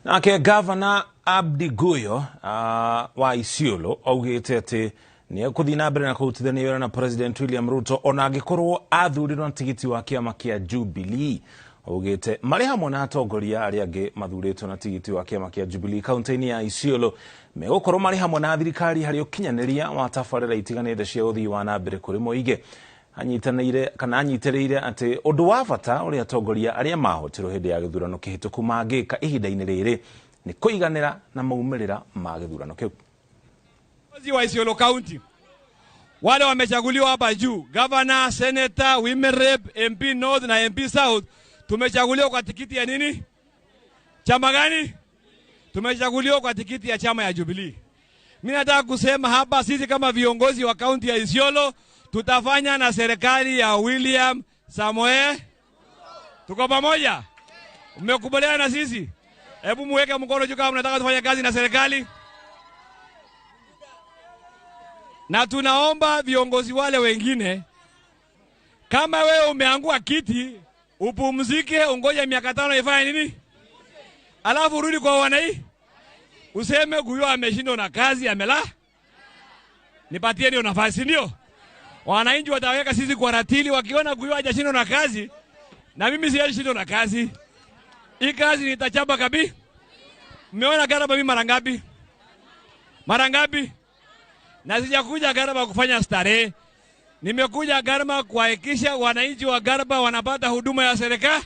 Nake Ngabana Guyo wa Isiolo augite ati ni ekuthi na mbere na kurutithania wĩra na President William Ruto ona angikorwo athurirwo na tigiti wa kĩama kĩa Jubilee. Augite marĩ hamwe na atongoria arĩa angĩ mathuritwo na tigiti wa kĩama kĩa Jubilee kaunti-inĩ ya Isiolo megũkorwo marĩ hamwe na thirikari harĩ ũkinyanĩria wa tabarĩra itiganĩte cia ũthii wa na mbere kũrĩ mũingĩ. Anyitĩrĩire atĩ ũndũ wa bata ũrĩa atongoria arĩa mahotirwo hĩndĩ ya gĩthurano kĩhĩtũku mangĩka ihinda-inĩ rĩrĩ ni kũiganĩra na maumĩrĩra ma gĩthurano kĩu. Viongozi wa Isiolo County wale wamechaguliwa hapa juu, Governor, Senator, Women Rep, MP North na MP South, tumechaguliwa kwa tikiti ya nini? Chama gani? Tumechaguliwa kwa tikiti ya chama ya Jubilee. Mimi nataka kusema hapa, sisi kama viongozi wa kaunti ya Isiolo tutafanya na serikali ya William Samoei. Tuko pamoja? Mmekubaliana na sisi? Hebu muweke mkono juu kama mnataka tufanye kazi na serikali. Na tunaomba viongozi wale wengine, kama wewe umeangua kiti, upumzike, ungoje miaka 5 ifanye nini? Alafu urudi kwa wanai. Useme Guyo ameshindwa na kazi, amela. Nipatie ndio nafasi ndio. Wananchi wataweka sisi kwa ratili, wakiona Guyo hajashindwa na kazi na mimi sijashindwa na kazi. Hii kazi nitachapa kabisa. Mmeona Garama mimi mara ngapi? Mara ngapi? Na sijakuja Garama kufanya starehe. Nimekuja Garama kuhakikisha wananchi wa Garama wanapata huduma ya serikali.